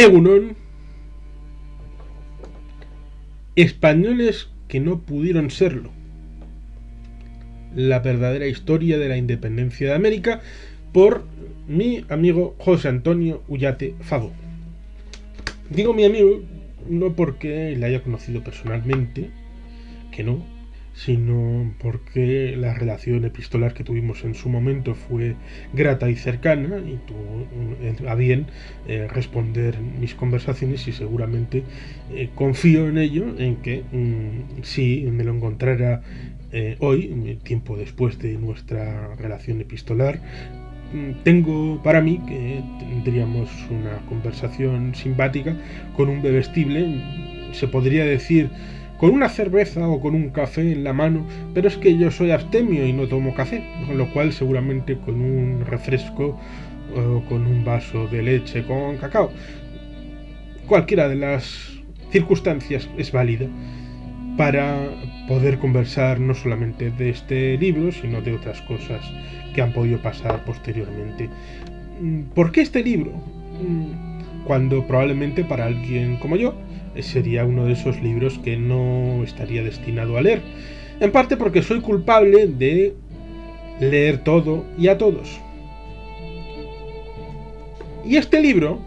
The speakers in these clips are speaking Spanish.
Egunon, españoles que no pudieron serlo. La verdadera historia de la independencia de América, por mi amigo José Antonio Ullate Fado. Digo mi amigo no porque le haya conocido personalmente, que no, sino porque la relación epistolar que tuvimos en su momento fue grata y cercana y tuvo a bien responder mis conversaciones, y seguramente confío en ello, en que si me lo encontrara hoy, tiempo después de nuestra relación epistolar, tengo para mí que tendríamos una conversación simpática con un bebestible, se podría decir con una cerveza o con un café en la mano, pero es que yo soy abstemio y no tomo café, con lo cual seguramente con un refresco o con un vaso de leche con cacao. Cualquiera de las circunstancias es válida para poder conversar no solamente de este libro, sino de otras cosas que han podido pasar posteriormente. ¿Por qué este libro? Cuando probablemente para alguien como yo sería uno de esos libros que no estaría destinado a leer. En parte porque soy culpable de leer todo y a todos. Y este libro,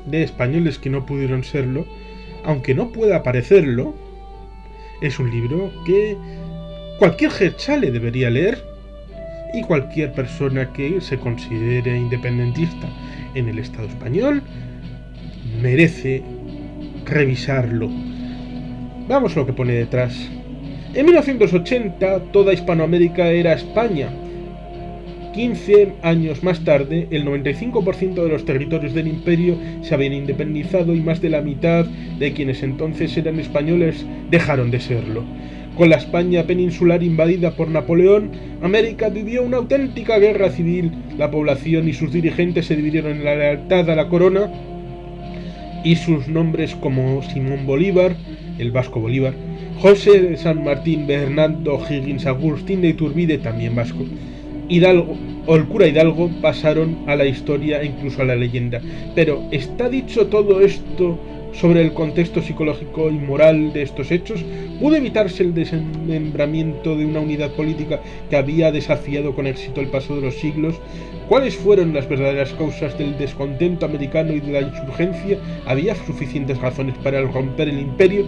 de españoles que no pudieron serlo, aunque no pueda parecerlo, es un libro que cualquier gechale debería leer, y cualquier persona que se considere independentista en el Estado español merece revisarlo. Vamos a lo que pone detrás. En 1980 toda Hispanoamérica era España. 15 años más tarde, el 95% de los territorios del imperio se habían independizado y más de la mitad de quienes entonces eran españoles dejaron de serlo. Con la España peninsular invadida por Napoleón, América vivió una auténtica guerra civil. La población y sus dirigentes se dividieron en la lealtad a la corona, y sus nombres como Simón Bolívar, el vasco Bolívar, José de San Martín, Bernardo Higgins, Agustín de Iturbide, también vasco, Hidalgo o el cura Hidalgo pasaron a la historia e incluso a la leyenda. Pero ¿está dicho todo esto sobre el contexto psicológico y moral de estos hechos? ¿Pudo evitarse el desmembramiento de una unidad política que había desafiado con éxito el paso de los siglos? ¿Cuáles fueron las verdaderas causas del descontento americano y de la insurgencia? ¿Había suficientes razones para romper el imperio?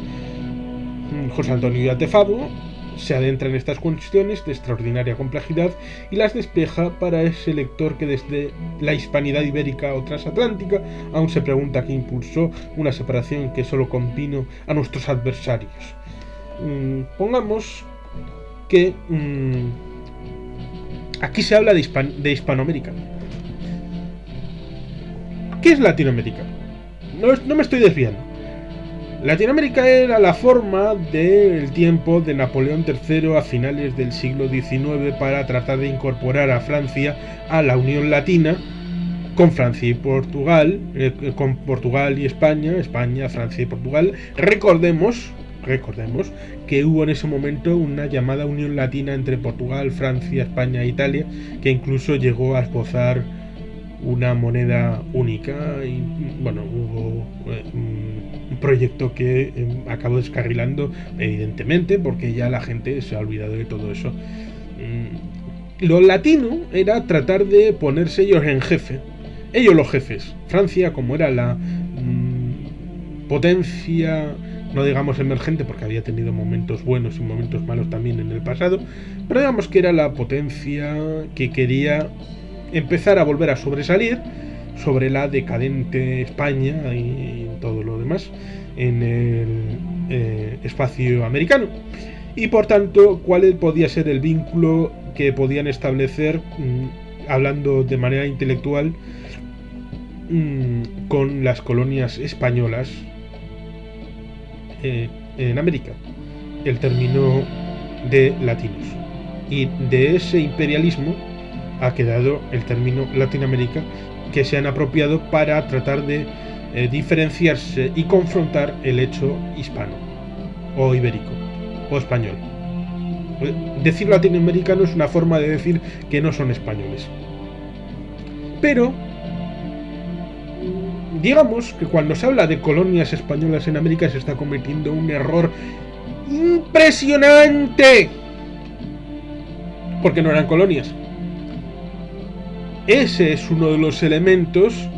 José Antonio Ullate Fado se adentra en estas cuestiones de extraordinaria complejidad y las despeja para ese lector que desde la hispanidad ibérica o transatlántica aún se pregunta qué impulsó una separación que solo convino a nuestros adversarios. Pongamos que aquí se habla de Hispanoamérica. ¿Qué es Latinoamérica? No me estoy desviando. Latinoamérica era la forma del tiempo de Napoleón III a finales del siglo XIX para tratar de incorporar a Francia a la Unión Latina, con Francia y Portugal, con Portugal y España, Francia y Portugal. Recordemos que hubo en ese momento una llamada Unión Latina entre Portugal, Francia, España e Italia, que incluso llegó a esbozar una moneda única, y bueno, hubo un proyecto que acabó descarrilando, evidentemente, porque ya la gente se ha olvidado de todo eso. Lo latino era tratar de ponerse ellos en jefe, ellos los jefes. Francia, como era la potencia, no digamos emergente, porque había tenido momentos buenos y momentos malos también en el pasado, pero digamos que era la potencia que quería empezar a volver a sobresalir sobre la decadente España y todo lo demás en el espacio americano. Y por tanto, ¿cuál podía ser el vínculo que podían establecer, hablando de manera intelectual, con las colonias españolas en América? El término de latinos. Y de ese imperialismo ha quedado el término Latinoamérica, que se han apropiado para tratar de diferenciarse y confrontar el hecho hispano, o ibérico, o español. Decir latinoamericano es una forma de decir que no son españoles. Pero digamos que cuando se habla de colonias españolas en América se está cometiendo un error impresionante, porque no eran colonias. Ese es uno de los elementos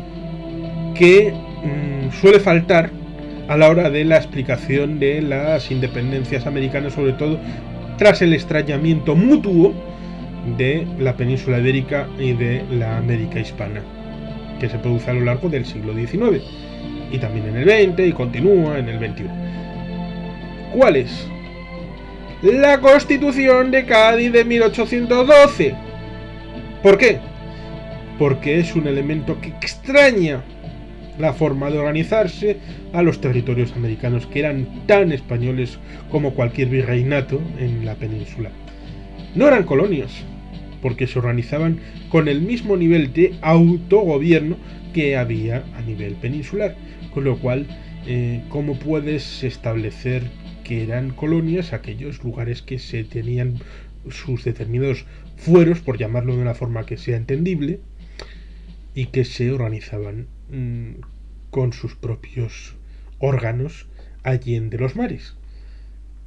que suele faltar a la hora de la explicación de las independencias americanas, sobre todo tras el extrañamiento mutuo de la península ibérica y de la América hispana, que se produce a lo largo del siglo XIX y también en el XX y continúa en el XXI. ¿Cuál es? La Constitución de Cádiz de 1812. ¿Por qué? Porque es un elemento que extraña la forma de organizarse a los territorios americanos, que eran tan españoles como cualquier virreinato en la península. No eran colonias, porque se organizaban con el mismo nivel de autogobierno que había a nivel peninsular, con lo cual, ¿cómo puedes establecer que eran colonias aquellos lugares que se tenían sus determinados fueros, por llamarlo de una forma que sea entendible, y que se organizaban con sus propios órganos allende los mares?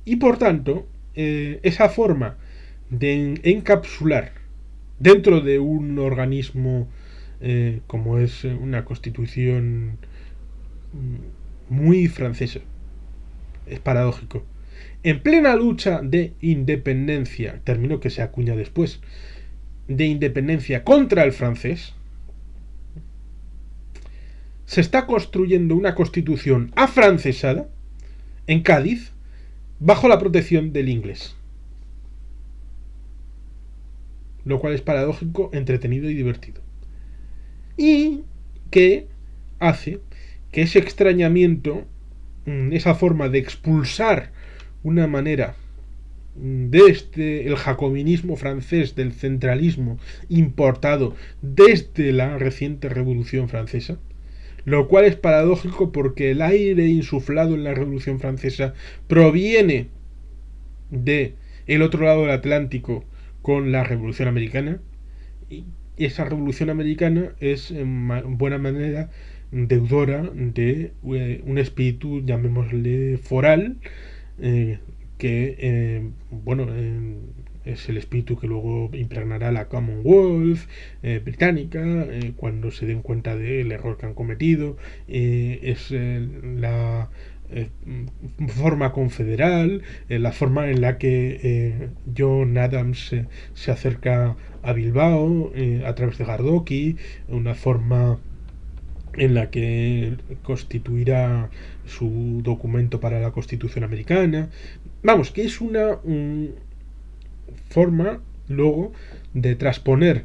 Y por tanto, esa forma de encapsular dentro de un organismo como es una constitución muy francesa, es paradójico. En plena lucha de independencia, término que se acuña después, de independencia contra el francés, se está construyendo una constitución afrancesada en Cádiz bajo la protección del inglés. Lo cual es paradójico, entretenido y divertido. Y que hace que ese extrañamiento, esa forma de expulsar una manera desde el jacobinismo francés, del centralismo importado desde la reciente Revolución Francesa, lo cual es paradójico porque el aire insuflado en la Revolución Francesa proviene de el otro lado del Atlántico con la Revolución Americana, y esa Revolución Americana es en buena manera deudora de un espíritu, llamémosle foral, que es el espíritu que luego impregnará la Commonwealth británica cuando se den cuenta del error que han cometido. Es la forma confederal, la forma en la que John Adams se acerca a Bilbao a través de Gardoqui, una forma en la que constituirá su documento para la Constitución americana. Vamos, que es una forma luego de transponer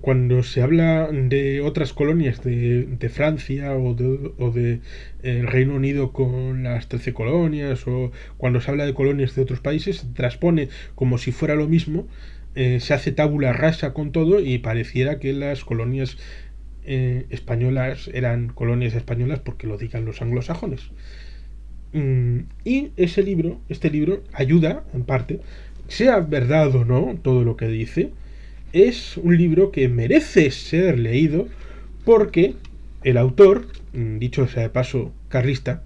cuando se habla de otras colonias de Francia o de Reino Unido con las 13 colonias, o cuando se habla de colonias de otros países, se transpone como si fuera lo mismo, se hace tabula rasa con todo y pareciera que las colonias españolas eran colonias españolas porque lo digan los anglosajones. Y este libro ayuda, en parte, sea verdad o no todo lo que dice. Es un libro que merece ser leído porque el autor, dicho sea de paso, carlista,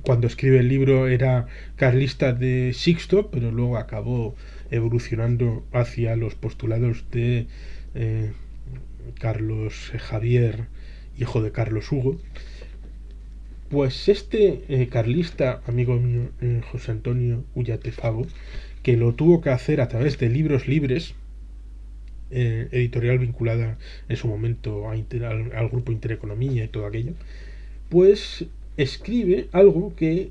cuando escribe el libro era carlista de Sixto, pero luego acabó evolucionando hacia los postulados de Carlos Javier, hijo de Carlos Hugo. Pues este carlista, amigo mío, José Antonio Ullate Fago, que lo tuvo que hacer a través de Libros Libres, editorial vinculada en su momento al grupo Intereconomía y todo aquello, pues escribe algo que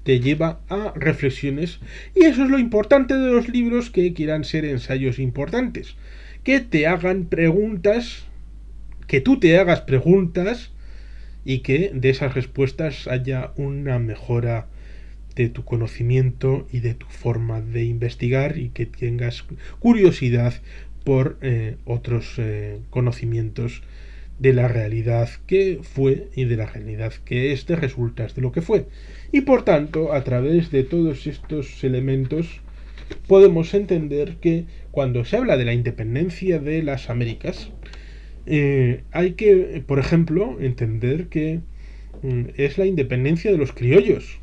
te lleva a reflexiones, y eso es lo importante de los libros que quieran ser ensayos importantes, que te hagan preguntas, que tú te hagas preguntas y que de esas respuestas haya una mejora de tu conocimiento y de tu forma de investigar, y que tengas curiosidad por otros conocimientos de la realidad que fue y de la realidad que es, de resultas de lo que fue. Y por tanto, a través de todos estos elementos podemos entender que cuando se habla de la independencia de las Américas, Hay que, por ejemplo, entender que es la independencia de los criollos,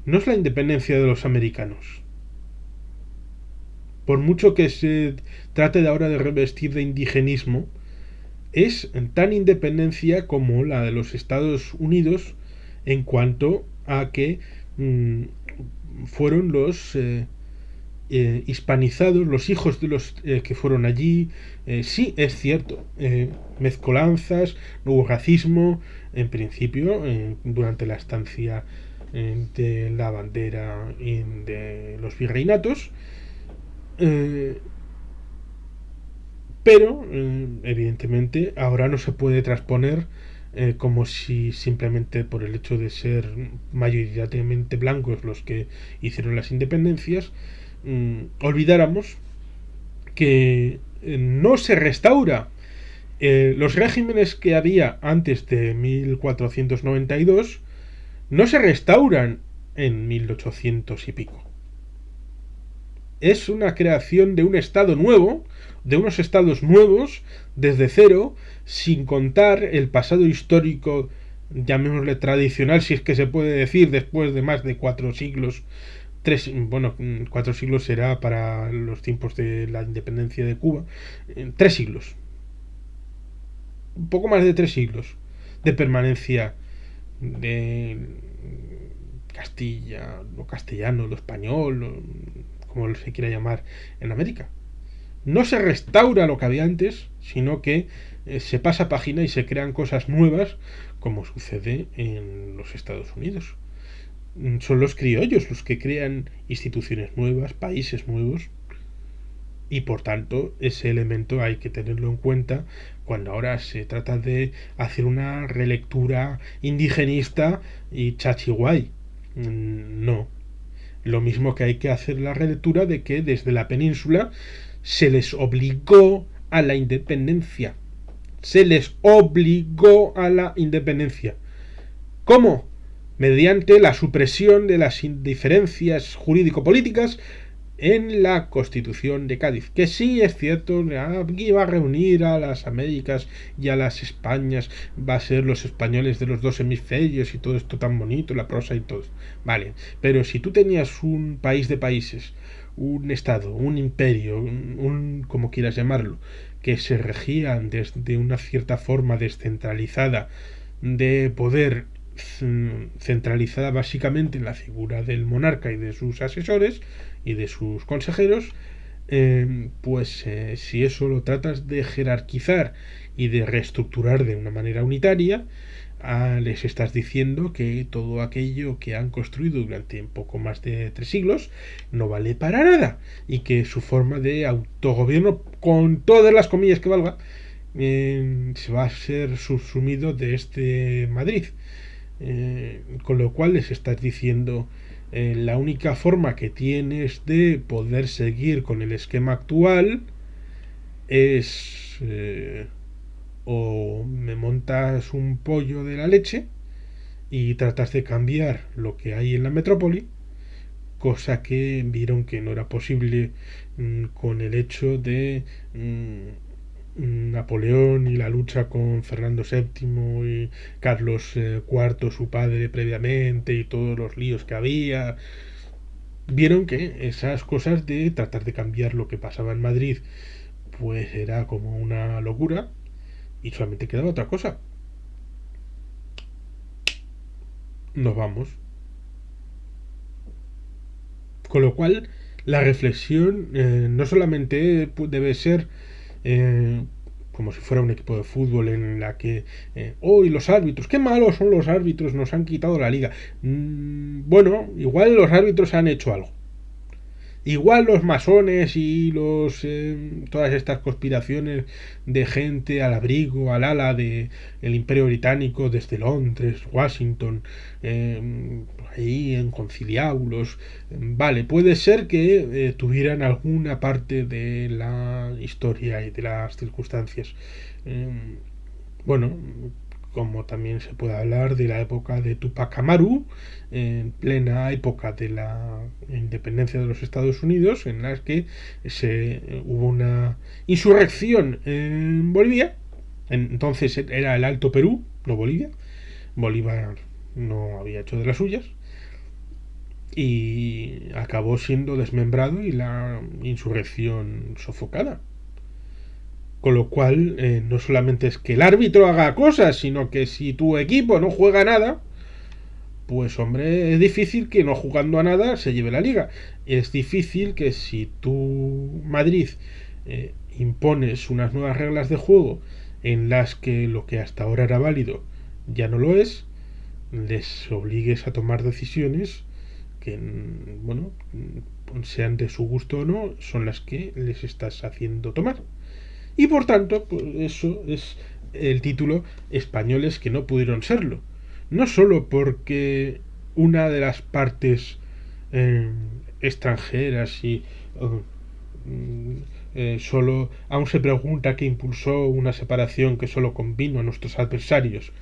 no es la independencia de los americanos. Por mucho que se trate de ahora de revestir de indigenismo, es tan independencia como la de los Estados Unidos en cuanto a que fueron los hispanizados, los hijos de los que fueron allí. Sí, es cierto, mezcolanzas, no hubo racismo, en principio, durante la estancia de la bandera y de los virreinatos, eh, pero evidentemente ahora no se puede transponer como si simplemente por el hecho de ser mayoritariamente blancos los que hicieron las independencias olvidáramos que no se restaura los regímenes que había antes de 1492 no se restauran en 1800 y pico. Es una creación de un estado nuevo, de unos estados nuevos, desde cero, sin contar el pasado histórico, llamémosle tradicional, si es que se puede decir, después de más de 4 siglos. Bueno, 4 siglos será para los tiempos de la independencia de Cuba. 3 siglos. Un poco más de 3 siglos de permanencia de Castilla, lo castellano, lo español, como se quiera llamar, en América. No se restaura lo que había antes, sino que se pasa página y se crean cosas nuevas, como sucede en los Estados Unidos. Son los criollos los que crean instituciones nuevas, países nuevos, y por tanto ese elemento hay que tenerlo en cuenta cuando ahora se trata de hacer una relectura indigenista y chachiguay. No. Lo mismo que hay que hacer la relectura de que desde la península se les obligó a la independencia. Se les obligó a la independencia. ¿Cómo? Mediante la supresión de las diferencias jurídico-políticas en la Constitución de Cádiz, que sí es cierto, iba a reunir a las Américas y a las Españas, va a ser los españoles de los dos hemisferios y todo esto tan bonito, la prosa y todo. Vale, pero si tú tenías un país de países, un estado, un imperio, como quieras llamarlo, que se regían desde una cierta forma descentralizada de poder, centralizada básicamente en la figura del monarca y de sus asesores y de sus consejeros, si eso lo tratas de jerarquizar y de reestructurar de una manera unitaria, les estás diciendo que todo aquello que han construido durante un poco más de 3 siglos no vale para nada y que su forma de autogobierno, con todas las comillas que valga, se va a ser subsumido de este Madrid. Con lo cual les estás diciendo la única forma que tienes de poder seguir con el esquema actual es o me montas un pollo de la leche y tratas de cambiar lo que hay en la metrópoli, cosa que vieron que no era posible con el hecho de Napoleón y la lucha con Fernando VII y Carlos IV, su padre previamente, y todos los líos que había. Vieron que esas cosas de tratar de cambiar lo que pasaba en Madrid pues era como una locura y solamente quedaba otra cosa. Nos vamos. Con lo cual la reflexión no solamente debe ser como si fuera un equipo de fútbol en la que hoy los árbitros, qué malos son los árbitros, nos han quitado la liga. Bueno, igual los árbitros han hecho algo. Igual los masones y todas estas conspiraciones de gente al abrigo, al ala de el Imperio Británico desde Londres, Washington, ahí en conciliábulos, vale, puede ser que tuvieran alguna parte de la historia y de las circunstancias. Bueno, como también se puede hablar de la época de Tupac Amaru, en plena época de la independencia de los Estados Unidos, en la que hubo una insurrección en Bolivia, Entonces era el Alto Perú, no Bolivia. Bolívar no había hecho de las suyas y acabó siendo desmembrado y la insurrección sofocada. Con lo cual, no solamente es que el árbitro haga cosas, sino que si tu equipo no juega nada, pues hombre, es difícil que no jugando a nada se lleve la liga. Es difícil que si tú, Madrid, impones unas nuevas reglas de juego en las que lo que hasta ahora era válido ya no lo es, les obligues a tomar decisiones que, bueno, sean de su gusto o no, son las que les estás haciendo tomar. Y por tanto, pues eso es el título Españoles que no pudieron serlo. No solo porque una de las partes eh, extranjeras y solo aún se pregunta qué impulsó una separación que solo convino a nuestros adversarios.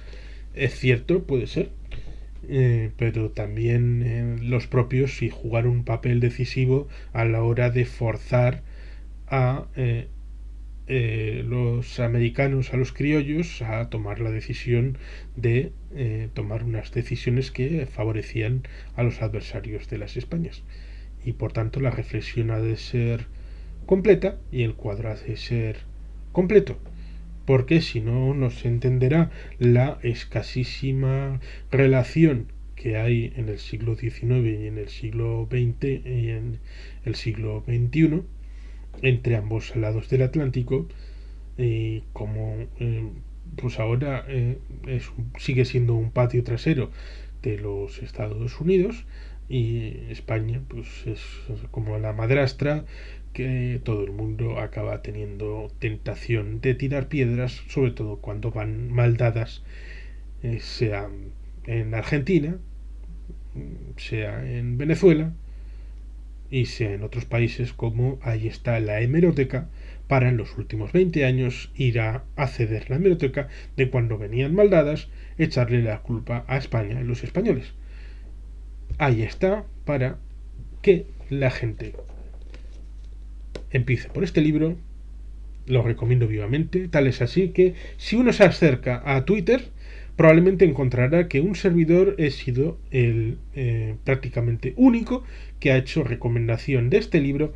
Es cierto, puede ser, pero también los propios sí jugaron un papel decisivo a la hora de forzar a los americanos, a los criollos, a tomar la decisión de tomar unas decisiones que favorecían a los adversarios de las Españas. Y por tanto la reflexión ha de ser completa y el cuadro ha de ser completo, porque si no, no se entenderá la escasísima relación que hay en el siglo XIX y en el siglo XX y en el siglo XXI entre ambos lados del Atlántico, y como pues ahora sigue siendo un patio trasero de los Estados Unidos, y España pues es como la madrastra que todo el mundo acaba teniendo tentación de tirar piedras, sobre todo cuando van mal dadas, sea en Argentina, sea en Venezuela y sea en otros países, como ahí está la hemeroteca para en los últimos 20 años ir a ceder la hemeroteca de cuando venían mal dadas, echarle la culpa a España y los españoles. Ahí está para que la gente empiece por este libro. Lo recomiendo vivamente. Tal es así que si uno se acerca a Twitter, probablemente encontrará que un servidor he sido el prácticamente único que ha hecho recomendación de este libro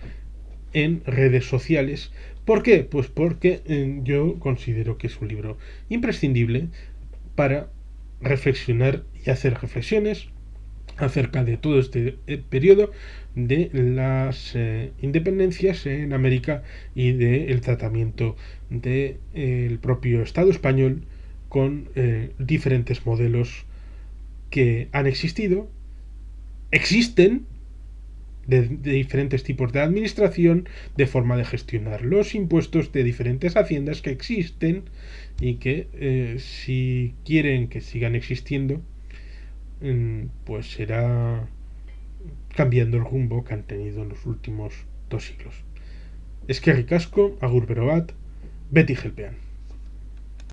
en redes sociales. ¿Por qué? Pues porque yo considero que es un libro imprescindible para reflexionar y hacer reflexiones acerca de todo este periodo de las independencias en América y del tratamiento del propio Estado español con diferentes modelos que han existido, existen, de diferentes tipos de administración, de forma de gestionar los impuestos de diferentes haciendas que existen y que si quieren que sigan existiendo, pues será cambiando el rumbo que han tenido en los últimos 2 siglos. Eskerrik asko, agur berobat, beti gelpean.